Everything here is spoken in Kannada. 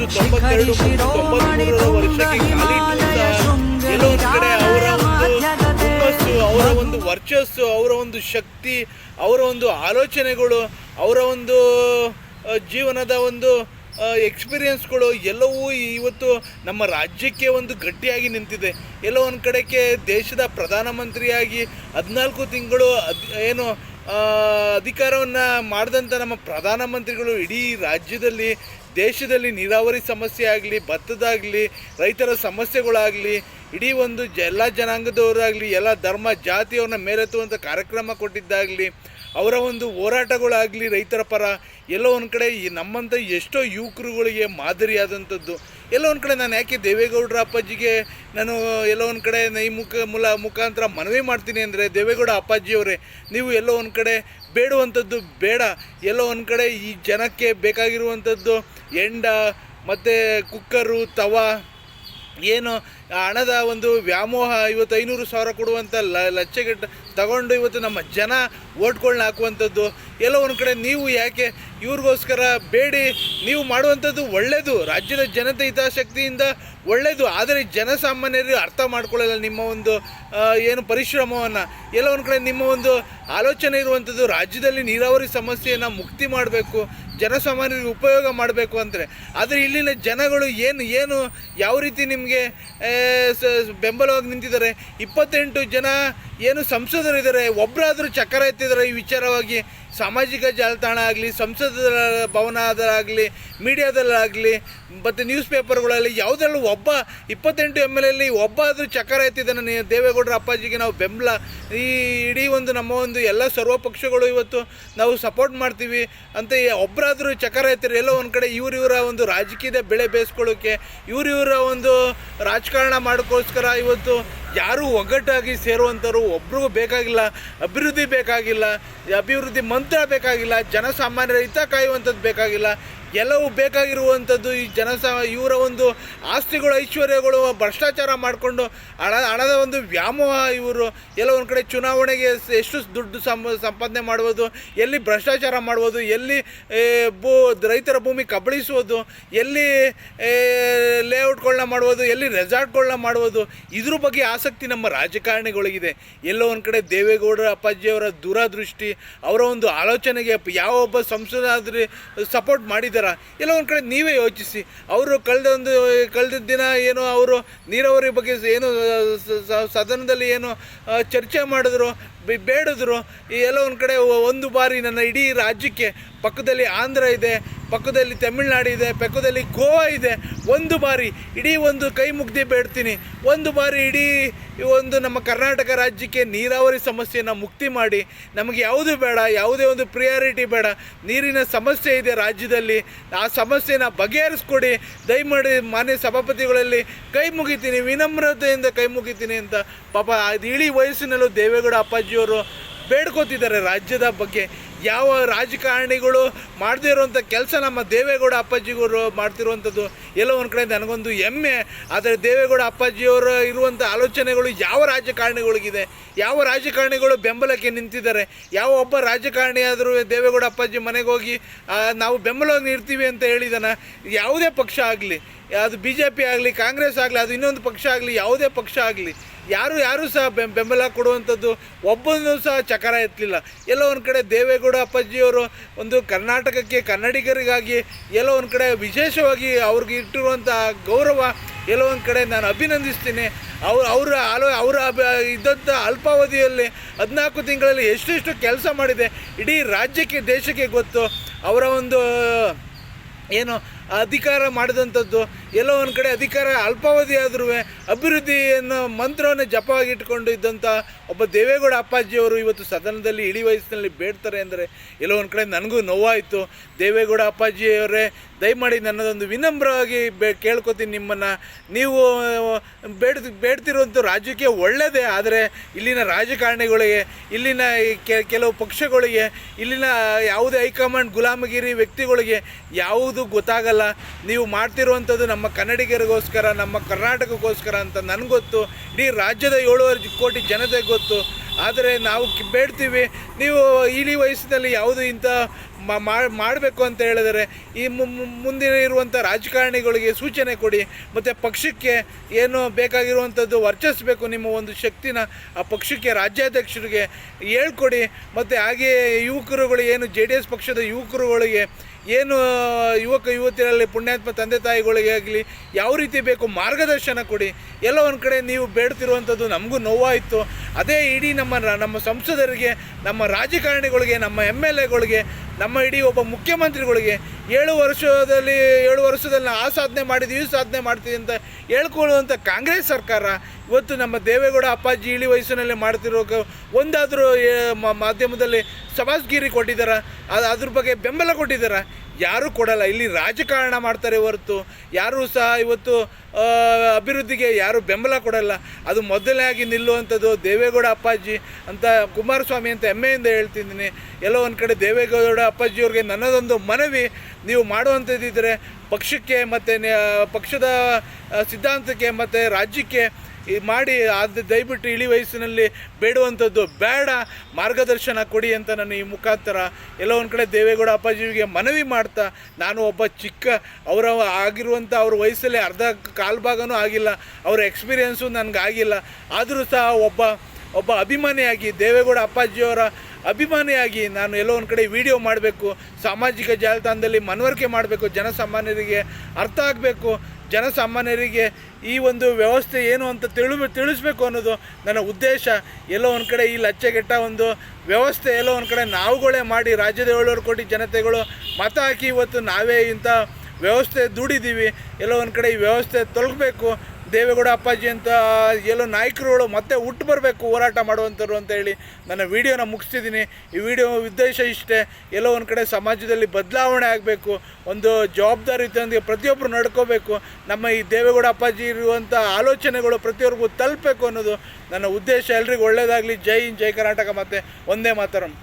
92 ಮತ್ತು 93ರ ವರ್ಷಕ್ಕೆ ಕಾಲಿಟ್ಟು ಎಲ್ಲೋ ಒಂದು ಕಡೆ ಅವರ ಒಂದು ಹುಮ್ಮಸ್ಸು, ಅವರ ಒಂದು ವರ್ಚಸ್ಸು, ಅವರ ಒಂದು ಶಕ್ತಿ, ಅವರ ಒಂದು ಆಲೋಚನೆಗಳು, ಅವರ ಒಂದು ಜೀವನದ ಒಂದು ಎಕ್ಸ್ಪೀರಿಯನ್ಸ್ಗಳು ಎಲ್ಲವೂ ಇವತ್ತು ನಮ್ಮ ರಾಜ್ಯಕ್ಕೆ ಒಂದು ಗಟ್ಟಿಯಾಗಿ ನಿಂತಿದೆ. ಎಲ್ಲೋ ಒಂದು ಕಡೆಗೆ ದೇಶದ ಪ್ರಧಾನಮಂತ್ರಿಯಾಗಿ 14 ತಿಂಗಳು ಏನು ಅಧಿಕಾರವನ್ನು ಮಾಡಿದಂಥ ನಮ್ಮ ಪ್ರಧಾನಮಂತ್ರಿಗಳು ಇಡೀ ರಾಜ್ಯದಲ್ಲಿ, ದೇಶದಲ್ಲಿ ನೀರಾವರಿ ಸಮಸ್ಯೆ ಆಗಲಿ, ಭತ್ತದಾಗಲಿ, ರೈತರ ಸಮಸ್ಯೆಗಳಾಗಲಿ, ಇಡೀ ಒಂದು ಎಲ್ಲ ಜನಾಂಗದವರಾಗಲಿ, ಎಲ್ಲ ಧರ್ಮ ಜಾತಿಯವ್ರನ್ನ ಮೇಲೆತ್ತುವಂಥ ಕಾರ್ಯಕ್ರಮ ಕೊಟ್ಟಿದ್ದಾಗಲಿ, ಅವರ ಒಂದು ಹೋರಾಟಗಳಾಗಲಿ ರೈತರ ಪರ ಎಲ್ಲೋ ಒಂದು ಕಡೆ ನಮ್ಮಂಥ ಎಷ್ಟೋ ಯುವಕರುಗಳಿಗೆ ಮಾದರಿಯಾದಂಥದ್ದು. ಎಲ್ಲೋ ಒಂದು ಕಡೆ ನಾನು ಯಾಕೆ ದೇವೇಗೌಡರ ಅಪ್ಪಾಜಿಗೆ ನಾನು ಎಲ್ಲೋ ಒಂದು ಕಡೆ ಈ ಮುಖಾಂತರ ಮನವಿ ಮಾಡ್ತೀನಿ ಅಂದರೆ, ದೇವೇಗೌಡ ಅಪ್ಪಾಜಿಯವರೇ, ನೀವು ಎಲ್ಲೋ ಒಂದು ಕಡೆ ಬೇಡುವಂಥದ್ದು ಬೇಡ. ಎಲ್ಲೋ ಒಂದು ಕಡೆ ಈ ಜನಕ್ಕೆ ಬೇಕಾಗಿರುವಂಥದ್ದು ಎಂಡ ಮತ್ತು ಕುಕ್ಕರು, ತವಾ, ಏನು ಹಣದ ಒಂದು ವ್ಯಾಮೋಹ, ಇವತ್ತು 500,000 ಕೊಡುವಂಥ ಲಚ್ಚೆಗೆಟ್ಟು ತಗೊಂಡು ಇವತ್ತು ನಮ್ಮ ಜನ ಓಟ್ಗಳನ್ನ ಹಾಕುವಂಥದ್ದು. ಎಲ್ಲೋ ಒಂದು ಕಡೆ ನೀವು ಯಾಕೆ ಇವ್ರಿಗೋಸ್ಕರ ಬೇಡಿ, ನೀವು ಮಾಡುವಂಥದ್ದು ಒಳ್ಳೆಯದು, ರಾಜ್ಯದ ಜನತೆ ಹಿತಾಸಕ್ತಿಯಿಂದ ಒಳ್ಳೆಯದು. ಆದರೆ ಜನಸಾಮಾನ್ಯರು ಅರ್ಥ ಮಾಡ್ಕೊಳ್ಳಲ್ಲ ನಿಮ್ಮ ಒಂದು ಏನು ಪರಿಶ್ರಮವನ್ನು. ಎಲ್ಲೋ ಒಂದು ಕಡೆ ನಿಮ್ಮ ಒಂದು ಆಲೋಚನೆ ಇರುವಂಥದ್ದು ರಾಜ್ಯದಲ್ಲಿ ನೀರಾವರಿ ಸಮಸ್ಯೆಯನ್ನು ಮುಕ್ತಿ ಮಾಡಬೇಕು, ಜನಸಾಮಾನ್ಯರಿಗೆ ಉಪಯೋಗ ಮಾಡಬೇಕು ಅಂದರೆ. ಆದರೆ ಇಲ್ಲಿನ ಜನಗಳು ಏನು ಯಾವ ರೀತಿ ನಿಮಗೆ ಬೆಂಬಲವಾಗಿ ನಿಂತಿದ್ದಾರೆ. 28 ಜನ ಏನು ಸಂಸದರಿದ್ದಾರೆ, ಒಬ್ಬರಾದರೂ ಚಕ್ರ ಎತ್ತಿದ್ದಾರೆ ಈ ವಿಚಾರವಾಗಿ. ಸಾಮಾಜಿಕ ಜಾಲತಾಣ ಆಗಲಿ, ಸಂಸದ ಭವನದಲ್ಲಾಗಲಿ, ಮೀಡಿಯಾದಲ್ಲಾಗಲಿ, ಮತ್ತು ನ್ಯೂಸ್ ಪೇಪರ್ಗಳಲ್ಲಿ ಯಾವುದರಲ್ಲೂ ಒಬ್ಬ 28 MLA ಒಬ್ಬ ಆದರೂ ಚಕ್ರ ಎತ್ತಿದ್ದಾನೆ. ದೇವೇಗೌಡರ ಅಪ್ಪಾಜಿಗೆ ನಾವು ಬೆಂಬಲ, ಈ ಇಡೀ ಒಂದು ನಮ್ಮ ಒಂದು ಎಲ್ಲ ಸರ್ವ ಪಕ್ಷಗಳು ಇವತ್ತು ನಾವು ಸಪೋರ್ಟ್ ಮಾಡ್ತೀವಿ ಅಂತ ಒಬ್ಬರಾದರೂ ಚಕ್ರ ಎತ್ತಿರ. ಎಲ್ಲೋ ಒಂದು ಕಡೆ ಇವರ ಒಂದು ರಾಜಕೀಯದ ಬೆಳೆ ಬೇಯಿಸ್ಕೊಳ್ಳೋಕ್ಕೆ, ಇವರ ಒಂದು ರಾಜಕಾರಣ ಮಾಡೋಕ್ಕೋಸ್ಕರ ಇವತ್ತು ಯಾರೂ ಒಗ್ಗಟ್ಟಾಗಿ ಸೇರುವಂಥವ್ರು ಒಬ್ರಿಗೂ ಬೇಕಾಗಿಲ್ಲ. ಅಭಿವೃದ್ಧಿ ಬೇಕಾಗಿಲ್ಲ, ಅಭಿವೃದ್ಧಿ ಮಂತ್ರ ಬೇಕಾಗಿಲ್ಲ, ಜನಸಾಮಾನ್ಯರ ಹಿತ ಕಾಯುವಂಥದ್ದು ಬೇಕಾಗಿಲ್ಲ. ಎಲ್ಲವೂ ಬೇಕಾಗಿರುವಂಥದ್ದು ಈ ಇವರ ಒಂದು ಆಸ್ತಿಗಳು, ಐಶ್ವರ್ಯಗಳು, ಭ್ರಷ್ಟಾಚಾರ ಮಾಡಿಕೊಂಡು ಹಣದ ಒಂದು ವ್ಯಾಮೋಹ. ಇವರು ಎಲ್ಲ ಒಂದು ಕಡೆ ಚುನಾವಣೆಗೆ ಎಷ್ಟು ದುಡ್ಡು ಸಂಪಾದನೆ ಮಾಡ್ಬೋದು, ಎಲ್ಲಿ ಭ್ರಷ್ಟಾಚಾರ ಮಾಡ್ಬೋದು, ಎಲ್ಲಿ ರೈತರ ಭೂಮಿ ಕಬಳಿಸೋದು, ಎಲ್ಲಿ ಲೇಔಟ್ಗಳನ್ನ ಮಾಡ್ಬೋದು, ಎಲ್ಲಿ ರೆಸಾರ್ಟ್ಗಳನ್ನ ಮಾಡ್ಬೋದು, ಇದ್ರ ಬಗ್ಗೆ ಆಸಕ್ತಿ ನಮ್ಮ ರಾಜಕಾರಣಿಗಳಿಗಿದೆ. ಎಲ್ಲೋ ಒಂದು ಕಡೆ ದೇವೇಗೌಡರ ಅಪ್ಪಾಜಿಯವರ ದೂರದೃಷ್ಟಿ, ಅವರ ಒಂದು ಆಲೋಚನೆಗೆ ಯಾವೊಬ್ಬ ಸಂಸದಾದ್ರಿ ಸಪೋರ್ಟ್ ಮಾಡಿದ್ದಾರೆ. ಎಲ್ಲ ಒಂದು ಕಡೆ ನೀವೇ ಯೋಚಿಸಿ. ಅವರು ಕಳೆದ ದಿನ ಏನು ಅವರು ನೀರಾವರಿ ಬಗ್ಗೆ ಏನು ಸದನದಲ್ಲಿ ಏನು ಚರ್ಚೆ ಮಾಡಿದ್ರು, ಬೇಡಿದ್ರು. ಎಲ್ಲ ಒಂದು ಕಡೆ ಒಂದು ಬಾರಿ ನನ್ನ ಇಡೀ ರಾಜ್ಯಕ್ಕೆ, ಪಕ್ಕದಲ್ಲಿ ಆಂಧ್ರ ಇದೆ, ಪಕ್ಕದಲ್ಲಿ ತಮಿಳ್ನಾಡು ಇದೆ, ಪಕ್ಕದಲ್ಲಿ ಗೋವಾ ಇದೆ, ಒಂದು ಬಾರಿ ಇಡೀ ಒಂದು ಕೈ ಮುಗ್ದು ಬೇಡ್ತೀನಿ, ಒಂದು ಬಾರಿ ಇಡೀ ಒಂದು ನಮ್ಮ ಕರ್ನಾಟಕ ರಾಜ್ಯಕ್ಕೆ ನೀರಾವರಿ ಸಮಸ್ಯೆಯನ್ನು ಮುಕ್ತಿ ಮಾಡಿ. ನಮಗೆ ಯಾವುದು ಬೇಡ, ಯಾವುದೇ ಒಂದು ಪ್ರಿಯಾರಿಟಿ ಬೇಡ. ನೀರಿನ ಸಮಸ್ಯೆ ಇದೆ ರಾಜ್ಯದಲ್ಲಿ, ಆ ಸಮಸ್ಯೆನ ಬಗೆಹರಿಸ್ಕೊಡಿ ದಯಮಾಡಿ. ಮಾನ್ಯ ಸಭಾಪತಿಗಳಲ್ಲಿ ಕೈ ಮುಗಿತೀನಿ, ವಿನಮ್ರತೆಯಿಂದ ಕೈ ಮುಗಿತೀನಿ ಅಂತ ಪಾಪ ಅದು ಇಳಿ ವಯಸ್ಸಿನಲ್ಲೂ ದೇವೇಗೌಡ ಅಪ್ಪಾಜಿಯವರು ಬೇಡ್ಕೋತಿದ್ದಾರೆ ರಾಜ್ಯದ ಬಗ್ಗೆ. ಯಾವ ರಾಜಕಾರಣಿಗಳು ಮಾಡದೇ ಇರುವಂಥ ಕೆಲಸ ನಮ್ಮ ದೇವೇಗೌಡ ಅಪ್ಪಾಜಿಯವರು ಮಾಡ್ತಿರುವಂಥದ್ದು ಎಲ್ಲೋ ಒಂದು ಕಡೆ ನನಗೊಂದು ಹೆಮ್ಮೆ. ಆದರೆ ದೇವೇಗೌಡ ಅಪ್ಪಾಜಿಯವರು ಇರುವಂಥ ಆಲೋಚನೆಗಳು ಯಾವ ರಾಜಕಾರಣಿಗಳಿಗಿದೆ, ಯಾವ ರಾಜಕಾರಣಿಗಳು ಬೆಂಬಲಕ್ಕೆ ನಿಂತಿದ್ದಾರೆ, ಯಾವ ಒಬ್ಬ ರಾಜಕಾರಣಿ ಆದರೂ ದೇವೇಗೌಡ ಅಪ್ಪಾಜಿ ಮನೆಗೆ ಹೋಗಿ ನಾವು ಬೆಂಬಲವಾಗಿ ನೀಡ್ತೀವಿ ಅಂತ ಹೇಳಿದಾನ? ಯಾವುದೇ ಪಕ್ಷ ಆಗಲಿ, ಅದು BJP ಆಗಲಿ, ಕಾಂಗ್ರೆಸ್ ಆಗಲಿ, ಅದು ಇನ್ನೊಂದು ಪಕ್ಷ ಆಗಲಿ, ಯಾವುದೇ ಪಕ್ಷ ಆಗಲಿ, ಯಾರು ಸಹ ಬೆಂಬಲ ಕೊಡುವಂಥದ್ದು ಒಬ್ಬನೂ ಸಹ ಚಕಾರ ಎತ್ತಲಿಲ್ಲ. ಎಲ್ಲೋ ಒಂದು ಕಡೆ ದೇವೇಗೌಡ ಅಪ್ಪಾಜಿಯವರು ಒಂದು ಕರ್ನಾಟಕಕ್ಕೆ, ಕನ್ನಡಿಗರಿಗಾಗಿ ಎಲ್ಲೋ ಒಂದು ಕಡೆ ವಿಶೇಷವಾಗಿ ಅವ್ರಿಗೆ ಇಟ್ಟಿರುವಂಥ ಗೌರವ ಎಲ್ಲೋ ಒಂದು ಕಡೆ ನಾನು ಅಭಿನಂದಿಸ್ತೀನಿ. ಅವರ ಇದ್ದಂಥ ಅಲ್ಪಾವಧಿಯಲ್ಲಿ 14 ತಿಂಗಳಲ್ಲಿ ಎಷ್ಟು ಕೆಲಸ ಮಾಡಿದೆ ಇಡೀ ರಾಜ್ಯಕ್ಕೆ, ದೇಶಕ್ಕೆ ಗೊತ್ತು. ಅವರ ಒಂದು ಏನು ಅಧಿಕಾರ ಮಾಡಿದಂಥದ್ದು ಎಲ್ಲೋ ಒಂದು ಕಡೆ ಅಧಿಕಾರ ಅಲ್ಪಾವಧಿ ಆದ್ರೂ ಅಭಿವೃದ್ಧಿಯನ್ನು ಮಂತ್ರವನ್ನು ಜಪವಾಗಿಟ್ಕೊಂಡು ಇದ್ದಂಥ ಒಬ್ಬ ದೇವೇಗೌಡ ಅಪ್ಪಾಜಿಯವರು ಇವತ್ತು ಸದನದಲ್ಲಿ ಇಳಿ ವಯಸ್ಸಿನಲ್ಲಿ ಬೇಡ್ತಾರೆ ಅಂದರೆ ಎಲ್ಲೋ ಒಂದು ಕಡೆ ನನಗೂ ನೋವಾಯಿತು. ದೇವೇಗೌಡ ಅಪ್ಪಾಜಿಯವರೇ, ದಯಮಾಡಿ ನನ್ನದೊಂದು ವಿನಮ್ರವಾಗಿ ಕೇಳ್ಕೊತೀನಿ ನಿಮ್ಮನ್ನು, ನೀವು ಬೇಡ್ತಿರುವಂಥ ರಾಜ್ಯಕ್ಕೆ ಒಳ್ಳೆಯದೇ. ಆದರೆ ಇಲ್ಲಿನ ರಾಜಕಾರಣಿಗಳಿಗೆ, ಇಲ್ಲಿನ ಕೆಲವು ಪಕ್ಷಗಳಿಗೆ, ಇಲ್ಲಿನ ಯಾವುದೇ ಹೈಕಮಾಂಡ್ ಗುಲಾಮಗಿರಿ ವ್ಯಕ್ತಿಗಳಿಗೆ ಯಾವುದು ಗೊತ್ತಾಗಲ್ಲ. ನೀವು ಮಾಡ್ತಿರುವಂಥದ್ದು ನಮ್ಮ ಕನ್ನಡಿಗರಿಗೋಸ್ಕರ, ನಮ್ಮ ಕರ್ನಾಟಕಕ್ಕೋಸ್ಕರ ಅಂತ ನನಗೊತ್ತು, ಇಡೀ ರಾಜ್ಯದ 7.5 ಕೋಟಿ ಜನತೆಗೆ ಗೊತ್ತು. ಆದರೆ ನಾವು ಬೇಡ್ತೀವಿ, ನೀವು ಇಳಿ ವಯಸ್ಸಿನಲ್ಲಿ ಯಾವುದು ಇಂಥ ಮಾಡಬೇಕು ಅಂತ ಹೇಳಿದರೆ ಈ ಮುಂದಿನ ಇರುವಂಥ ರಾಜಕಾರಣಿಗಳಿಗೆ ಸೂಚನೆ ಕೊಡಿ, ಮತ್ತು ಪಕ್ಷಕ್ಕೆ ಏನು ಬೇಕಾಗಿರುವಂಥದ್ದು ವರ್ಚಿಸಬೇಕು ನಿಮ್ಮ ಒಂದು ಶಕ್ತಿನ ಆ ಪಕ್ಷಕ್ಕೆ ರಾಜ್ಯಾಧ್ಯಕ್ಷರಿಗೆ ಹೇಳ್ಕೊಡಿ. ಮತ್ತು ಹಾಗೆಯೇ ಯುವಕರುಗಳು ಏನು JDS ಪಕ್ಷದ ಯುವಕರುಗಳಿಗೆ ಏನು ಯುವತಿಯರಲ್ಲಿ ಪುಣ್ಯಾತ್ಮ ತಂದೆ ತಾಯಿಗಳಿಗೆ ಆಗಲಿ ಯಾವ ರೀತಿ ಬೇಕು ಮಾರ್ಗದರ್ಶನ ಕೊಡಿ. ಎಲ್ಲ ಒಂದು ಕಡೆ ನೀವು ಬೇಡ್ತಿರುವಂಥದ್ದು ನಮಗೂ ನೋವಾಯಿತು. ಅದೇ ಇಡೀ ನಮ್ಮ ಸಂಸದರಿಗೆ, ನಮ್ಮ ರಾಜಕಾರಣಿಗಳಿಗೆ, ನಮ್ಮ MLAಗಳಿಗೆ, ನಮ್ಮ ಇಡೀ ಒಬ್ಬ ಮುಖ್ಯಮಂತ್ರಿಗಳಿಗೆ 7 ವರ್ಷದಲ್ಲಿ ಆ ಸಾಧನೆ ಮಾಡಿದ್ವಿ, ಈ ಸಾಧನೆ ಮಾಡ್ತೀವಿ ಅಂತ ಹೇಳ್ಕೊಳ್ಳುವಂಥ ಕಾಂಗ್ರೆಸ್ ಸರ್ಕಾರ ಇವತ್ತು ನಮ್ಮ ದೇವೇಗೌಡ ಅಪ್ಪಾಜಿ ಇಳಿ ವಯಸ್ಸಿನಲ್ಲಿ ಮಾಡ್ತಿರೋ ಒಂದಾದರೂ ಮಾಧ್ಯಮದಲ್ಲಿ ಸಭಾಸ್ಗಿರಿ ಕೊಟ್ಟಿದ್ದಾರ, ಅದ್ರ ಬಗ್ಗೆ ಬೆಂಬಲ ಕೊಟ್ಟಿದ್ದಾರ? ಯಾರೂ ಕೊಡಲ್ಲ. ಇಲ್ಲಿ ರಾಜಕಾರಣ ಮಾಡ್ತಾರೆ ಹೊರತು ಯಾರೂ ಸಹ ಇವತ್ತು ಅಭಿವೃದ್ಧಿಗೆ ಯಾರೂ ಬೆಂಬಲ ಕೊಡಲ್ಲ. ಅದು ಮೊದಲನೇಯಾಗಿ ನಿಲ್ಲುವಂಥದ್ದು ದೇವೇಗೌಡ ಅಪ್ಪಾಜಿ ಅಂತ, ಕುಮಾರಸ್ವಾಮಿ ಅಂತ ಹೆಮ್ಮೆಯಿಂದ ಹೇಳ್ತಿದ್ದೀನಿ. ಎಲ್ಲೋ ಒಂದು ಕಡೆ ದೇವೇಗೌಡ ಅಪ್ಪಾಜಿಯವ್ರಿಗೆ ನನ್ನದೊಂದು ಮನವಿ, ನೀವು ಮಾಡುವಂಥದ್ದಿದ್ದರೆ ಪಕ್ಷಕ್ಕೆ ಮತ್ತು ಪಕ್ಷದ ಸಿದ್ಧಾಂತಕ್ಕೆ ಮತ್ತು ರಾಜ್ಯಕ್ಕೆ ಮಾಡಿ ಅದು ದಯವಿಟ್ಟು ಇಳಿ ವಯಸ್ಸಿನಲ್ಲಿ ಬೇಡುವಂಥದ್ದು ಬೇಡ, ಮಾರ್ಗದರ್ಶನ ಕೊಡಿ ಅಂತ ನಾನು ಈ ಮುಖಾಂತರ ಎಲ್ಲ ಒಂದು ಕಡೆ ದೇವೇಗೌಡ ಅಪ್ಪಾಜಿಗೆ ಮನವಿ ಮಾಡ್ತಾ, ನಾನು ಒಬ್ಬ ಚಿಕ್ಕ ಆಗಿರುವಂಥ ಅವ್ರ ವಯಸ್ಸಲ್ಲಿ ಕಾಲು ಭಾಗನೂ ಆಗಿಲ್ಲ, ಅವರ ಎಕ್ಸ್ಪೀರಿಯೆನ್ಸು ನನಗಾಗಿಲ್ಲ. ಆದರೂ ಸಹ ಒಬ್ಬ ಅಭಿಮಾನಿಯಾಗಿ, ದೇವೇಗೌಡ ಅಪ್ಪಾಜಿಯವರ ಅಭಿಮಾನಿಯಾಗಿ ನಾನು ಎಲ್ಲೋ ಒಂದು ಕಡೆ ವಿಡಿಯೋ ಮಾಡಬೇಕು, ಸಾಮಾಜಿಕ ಜಾಲತಾಣದಲ್ಲಿ ಮನವರಿಕೆ ಮಾಡಬೇಕು, ಜನಸಾಮಾನ್ಯರಿಗೆ ಅರ್ಥ ಆಗಬೇಕು, ಜನಸಾಮಾನ್ಯರಿಗೆ ಈ ಒಂದು ವ್ಯವಸ್ಥೆ ಏನು ಅಂತ ತಿಳಿಸ್ಬೇಕು ಅನ್ನೋದು ನನ್ನ ಉದ್ದೇಶ. ಎಲ್ಲೋ ಒಂದು ಕಡೆ ಈ ಲಚ್ಚೆಗೆಟ್ಟ ಒಂದು ವ್ಯವಸ್ಥೆ ಎಲ್ಲೋ ಒಂದು ಕಡೆ ನಾವುಗಳೇ ಮಾಡಿ ರಾಜ್ಯದ 7 ಕೋಟಿ ಜನತೆಗಳು ಮತ ಹಾಕಿ ಇವತ್ತು ನಾವೇ ಇಂಥ ವ್ಯವಸ್ಥೆ ದುಡಿದ್ದೀವಿ. ಎಲ್ಲೋ ಒಂದು ಕಡೆ ಈ ವ್ಯವಸ್ಥೆ ತೊಲಗಬೇಕು. ದೇವೇಗೌಡ ಅಪ್ಪಾಜಿ ಅಂತ ಎಲ್ಲೋ ನಾಯಕರುಗಳು ಮತ್ತೆ ಹುಟ್ಟು ಬರಬೇಕು ಹೋರಾಟ ಮಾಡುವಂಥವ್ರು ಅಂತ ಹೇಳಿ ನನ್ನ ವಿಡಿಯೋನ ಮುಗಿಸ್ತಿದ್ದೀನಿ. ಈ ವಿಡಿಯೋ ಉದ್ದೇಶ ಇಷ್ಟೇ, ಎಲ್ಲೋ ಒಂದು ಕಡೆ ಸಮಾಜದಲ್ಲಿ ಬದಲಾವಣೆ ಆಗಬೇಕು, ಒಂದು ಜವಾಬ್ದಾರಿಯುತಂದಿಗೆ ಪ್ರತಿಯೊಬ್ಬರು ನಡ್ಕೋಬೇಕು, ನಮ್ಮ ಈ ದೇವೇಗೌಡ ಅಪ್ಪಾಜಿ ಇರುವಂಥ ಆಲೋಚನೆಗಳು ಪ್ರತಿಯೊಬ್ಬರಿಗೂ ತಲುಪಬೇಕು ಅನ್ನೋದು ನನ್ನ ಉದ್ದೇಶ. ಎಲ್ರಿಗೂ ಒಳ್ಳೆಯದಾಗಲಿ. ಜೈ ಹಿಂದ್, ಜೈ ಕರ್ನಾಟಕ, ಮತ್ತು ಒಂದೇ ಮಾತರಂ.